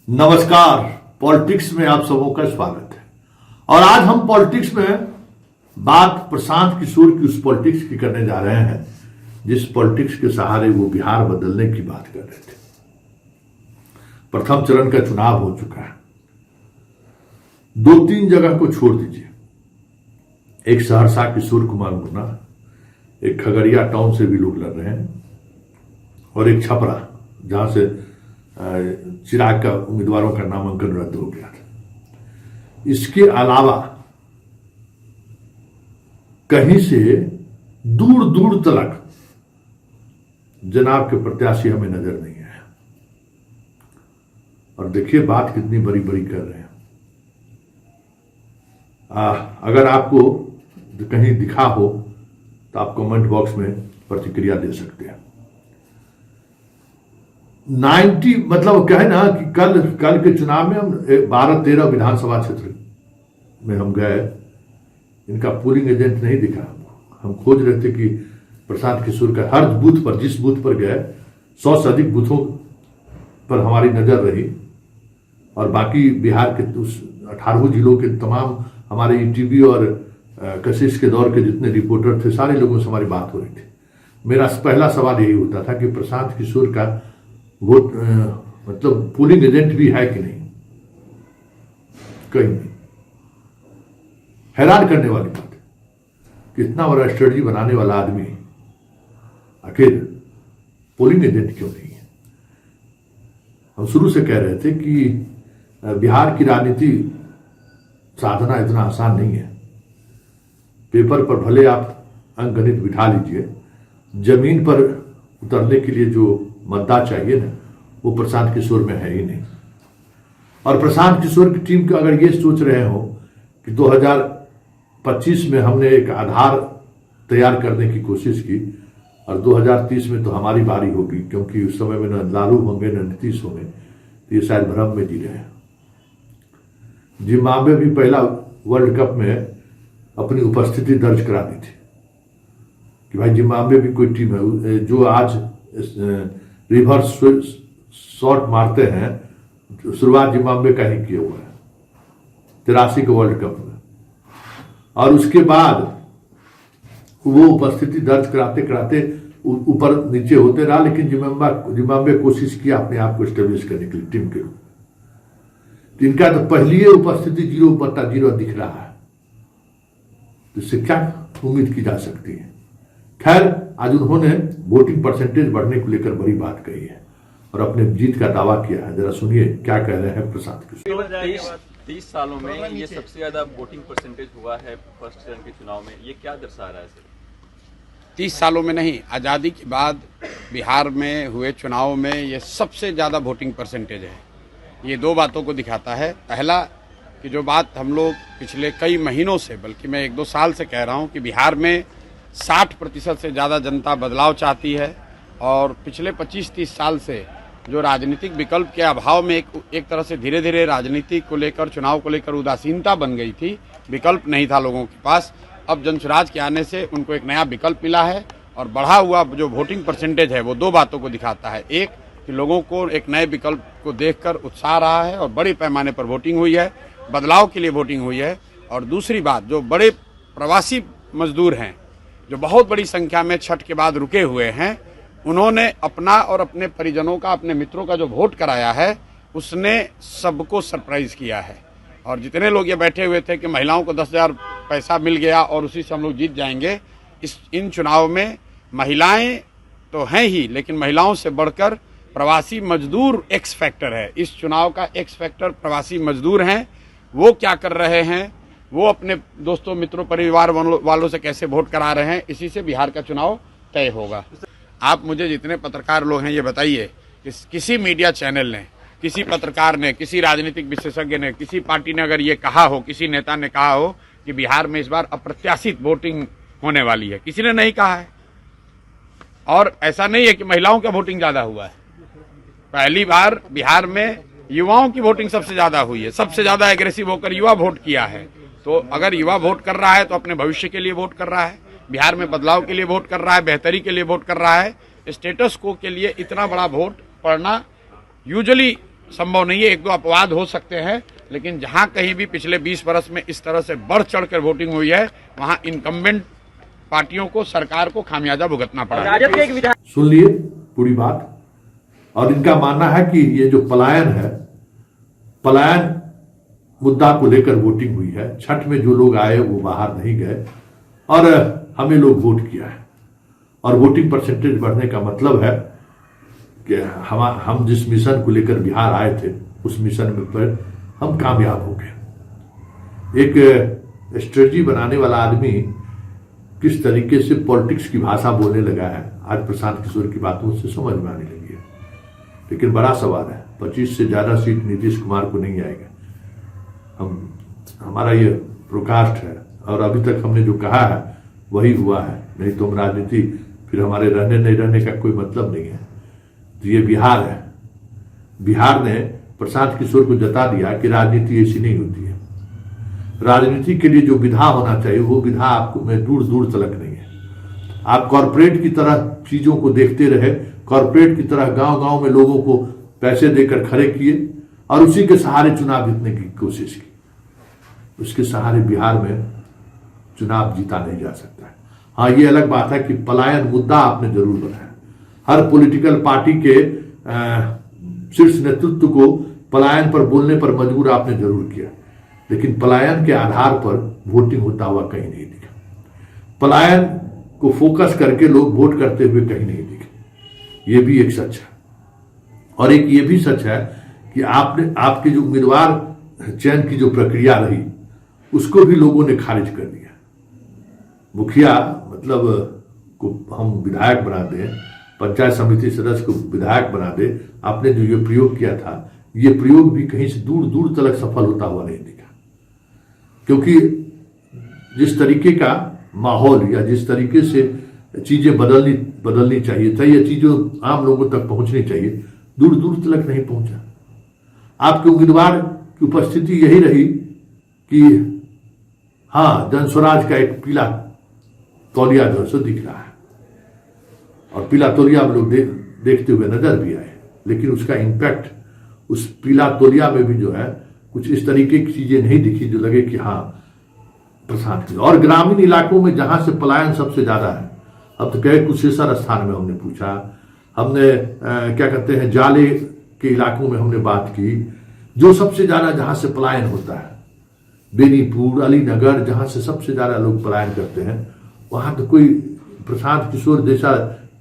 नमस्कार। पॉलिटिक्स में आप सबों का स्वागत है। और आज हम पॉलिटिक्स में बात प्रशांत किशोर की उस पॉलिटिक्स की करने जा रहे हैं जिस पॉलिटिक्स के सहारे वो बिहार बदलने की बात कर रहे थे। प्रथम चरण का चुनाव हो चुका है। 2-3 जगह को छोड़ दीजिए, एक सहरसा किशोर कुमार मुन्ना, एक खगड़िया टाउन से भी लोग लड़ रहे हैं और एक छपरा जहां से चिराग का उम्मीदवारों का नामांकन रद्द हो गया था। इसके अलावा कहीं से दूर दूर तक जनाब के प्रत्याशी हमें नजर नहीं आए। और देखिए बात कितनी बड़ी बड़ी कर रहे हैं। अगर आपको कहीं दिखा हो तो आप कमेंट बॉक्स में प्रतिक्रिया दे सकते हैं। 90 मतलब क्या है ना कि कल के चुनाव में हम 12-13 विधानसभा क्षेत्र में हम गए, इनका पोलिंग एजेंट नहीं दिखा। हम खोज रहे थे कि प्रशांत किशोर का हर बूथ पर, जिस बूथ पर गए 100 से अधिक बूथों पर हमारी नजर रही और बाकी बिहार के उस 18 जिलों के तमाम हमारे ईटीवी और कशिश के दौर के जितने रिपोर्टर थे सारे लोगों से हमारी बात हो रही थी। मेरा पहला सवाल यही होता था कि प्रशांत किशोर का वोट मतलब पोलिंग एजेंट भी है कि नहीं। कहीं नहीं। हैरान करने वाली बात है कि इतना बड़ा स्ट्रेटजी बनाने वाला आदमी आखिर पोलिंग एजेंट क्यों नहीं है। हम शुरू से कह रहे थे कि बिहार की राजनीति साधना इतना आसान नहीं है। पेपर पर भले आप अंकगणित बिठा लीजिए, जमीन पर उतरने के लिए जो मतदान चाहिए ना वो प्रशांत किशोर में है ही नहीं। और प्रशांत किशोर की टीम का अगर ये सोच रहे हो कि 2025 में हमने एक आधार तैयार करने की कोशिश की और 2030 में तो हमारी बारी होगी, क्योंकि उस समय में न लालू होंगे न नीतीश होंगे, तो ये शायद भ्रम में जी रहे हैं। जिम्बाब्वे भी पहला वर्ल्ड कप में अपनी उपस्थिति दर्ज करा दी थी कि भाई जिम्बाब्वे भी कोई टीम है। जो आज रिवर्स शॉट मारते हैं, शुरुआत जिम्बाब्वे का ही किया हुआ है 83 के वर्ल्ड कप में। और उसके बाद वो उपस्थिति दर्ज कराते कराते ऊपर नीचे होते रहा, लेकिन जिम्बाब्वे कोशिश किया अपने आप को स्टेब्लिश करने के लिए टीम के रूप। इनका तो पहली उपस्थिति 0/0 दिख रहा है, तो इससे क्या उम्मीद की जा सकती है। खैर, आज उन्होंने वोटिंग परसेंटेज बढ़ने को लेकर बड़ी बात कही है और अपने जीत का दावा किया है। जरा सुनिए क्या कह रहे हैं प्रशांत किशोर। 30 सालों में ये सबसे ज्यादा वोटिंग परसेंटेज हुआ है फर्स्ट चरण के चुनाव में, ये क्या दर्शा रहा है सर? 30 सालों में नहीं, आज़ादी के बाद बिहार में हुए चुनाव में ये सबसे ज़्यादा वोटिंग परसेंटेज है। ये दो बातों को दिखाता है। पहला कि जो बात हम लोग पिछले कई महीनों से, बल्कि मैं 1-2 साल से कह रहा हूँ कि बिहार में 60% से ज़्यादा जनता बदलाव चाहती है और पिछले 25-30 साल से जो राजनीतिक विकल्प के अभाव में एक तरह से धीरे धीरे राजनीति को लेकर, चुनाव को लेकर उदासीनता बन गई थी, विकल्प नहीं था लोगों के पास। अब जनसुराज के आने से उनको एक नया विकल्प मिला है और बढ़ा हुआ जो वोटिंग परसेंटेज है वो दो बातों को दिखाता है। एक कि लोगों को एक नए विकल्प को देखकर उत्साह रहा है और बड़े पैमाने पर वोटिंग हुई है, बदलाव के लिए वोटिंग हुई है। और दूसरी बात, जो बड़े प्रवासी मजदूर हैं जो बहुत बड़ी संख्या में छठ के बाद रुके हुए हैं, उन्होंने अपना और अपने परिजनों का, अपने मित्रों का जो वोट कराया है उसने सबको सरप्राइज किया है। और जितने लोग ये बैठे हुए थे कि महिलाओं को 10,000 पैसा मिल गया और उसी से हम लोग जीत जाएंगे, इन चुनाव में महिलाएं तो हैं ही, लेकिन महिलाओं से बढ़कर प्रवासी मजदूर एक्स फैक्टर है। इस चुनाव का एक्स फैक्टर प्रवासी मजदूर हैं। वो क्या कर रहे हैं, वो अपने दोस्तों, मित्रों, परिवार वालों से कैसे वोट करा रहे हैं, इसी से बिहार का चुनाव तय होगा। आप मुझे जितने पत्रकार लोग हैं ये बताइए कि किसी मीडिया चैनल ने, किसी पत्रकार ने, किसी राजनीतिक विशेषज्ञ ने, किसी पार्टी ने अगर ये कहा हो, किसी नेता ने कहा हो कि बिहार में इस बार अप्रत्याशित वोटिंग होने वाली है? किसी ने नहीं कहा है। और ऐसा नहीं है कि महिलाओं का वोटिंग ज्यादा हुआ है। पहली बार बिहार में युवाओं की वोटिंग सबसे ज्यादा हुई है। सबसे ज्यादा एग्रेसिव होकर युवा वोट किया है। तो अगर युवा वोट कर रहा है तो अपने भविष्य के लिए वोट कर रहा है, बिहार में बदलाव के लिए वोट कर रहा है, बेहतरी के लिए वोट कर रहा है। स्टेटस को के लिए इतना बड़ा वोट पड़ना यूजुअली संभव नहीं है। एक दो अपवाद हो सकते हैं, लेकिन जहां कहीं भी पिछले 20 वर्ष में इस तरह से बढ़ चढ़कर वोटिंग हुई है, वहां इनकम्बेंट पार्टियों को, सरकार को खामियाजा भुगतना पड़ा है। राजद के एक विधायक सुन लिए पूरी बात। और इनका मानना है कि ये जो पलायन है, पलायन मुद्दा को लेकर वोटिंग हुई है। छठ में जो लोग आए वो बाहर नहीं गए और हमें लोग वोट किया है। और वोटिंग परसेंटेज बढ़ने का मतलब है कि हम जिस मिशन को लेकर बिहार आए थे, उस मिशन में पर हम कामयाब हो गए। एक स्ट्रेटजी बनाने वाला आदमी किस तरीके से पॉलिटिक्स की भाषा बोलने लगा है, आज प्रशांत किशोर की बातों से समझ में आने लगी है। लेकिन बड़ा सवाल है, 25 से ज्यादा सीट नीतीश कुमार को नहीं आएगा। हमारा ये प्रोकास्ट है और अभी तक हमने जो कहा है वही हुआ है। नहीं तो हम राजनीति फिर हमारे रहने नहीं रहने का कोई मतलब नहीं है। तो ये बिहार है। बिहार ने प्रशांत किशोर को जता दिया कि राजनीति ऐसी नहीं होती है। राजनीति के लिए जो विधा होना चाहिए वो विधा आपको में दूर दूर तलक नहीं है। आप कॉरपोरेट की तरह चीजों को देखते रहे, कॉरपोरेट की तरह गांव गांव में लोगों को पैसे देकर खड़े किए और उसी के सहारे चुनाव जीतने की कोशिश की। उसके सहारे बिहार में चुनाव जीता नहीं जा सकता है। हाँ, ये अलग बात है कि पलायन मुद्दा आपने जरूर बनाया। हर पॉलिटिकल पार्टी के शीर्ष नेतृत्व को पलायन पर बोलने पर मजबूर आपने जरूर किया, लेकिन पलायन के आधार पर वोटिंग होता हुआ कहीं नहीं दिखा। पलायन को फोकस करके लोग वोट करते हुए कहीं नहीं दिखे। ये भी एक सच है। और एक ये भी सच है कि आपके जो उम्मीदवार चयन की जो प्रक्रिया रही उसको भी लोगों ने खारिज कर दिया। मुखिया मतलब को हम विधायक बना दें, पंचायत समिति सदस्य को विधायक बना दे, आपने जो ये प्रयोग किया था, ये प्रयोग भी कहीं से दूर दूर तक सफल होता हुआ नहीं दिखा। क्योंकि जिस तरीके का माहौल या जिस तरीके से चीजें बदलनी चाहिए चीजें आम लोगों तक पहुंचनी चाहिए, दूर दूर तक नहीं पहुंचा। आपके उम्मीदवार की उपस्थिति यही रही कि हाँ, जनस्वराज का एक पीला तौलिया जो है सो दिख रहा है और पीला तौलिया हम लोग देखते हुए नजर भी आए, लेकिन उसका इम्पैक्ट उस पीला तौलिया में भी जो है कुछ इस तरीके की चीजें नहीं दिखी जो लगे कि हाँ प्रशांत की। और ग्रामीण इलाकों में जहां से पलायन सबसे ज्यादा है, अब तो कहे कुशेश्वर स्थान में हमने पूछा, हमने क्या कहते हैं जाले के इलाकों में हमने बात की, जो सबसे ज्यादा जहां से पलायन होता है, बेनीपुर, अलीनगर, जहां से सबसे ज्यादा लोग पलायन करते हैं, वहां तो कोई प्रशांत किशोर जैसा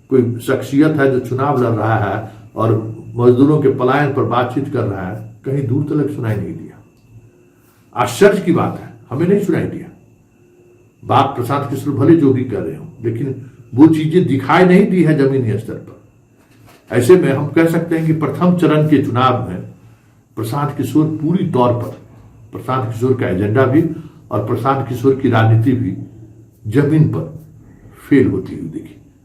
कोई शख्सियत है जो चुनाव लड़ रहा है और मजदूरों के पलायन पर बातचीत कर रहा है, कहीं दूर तक सुनाई नहीं दिया। आश्चर्य की बात है, हमें नहीं सुनाई दिया। बात प्रशांत किशोर भले जो भी कर रहे हो, लेकिन वो चीजें दिखाई नहीं दी है जमीनी स्तर पर। ऐसे में हम कह सकते हैं कि प्रथम चरण के चुनाव में प्रशांत किशोर पूरी तौर पर, प्रशांत किशोर का एजेंडा भी और प्रशांत किशोर की राजनीति भी जमीन पर फेल होती हुई दिखी।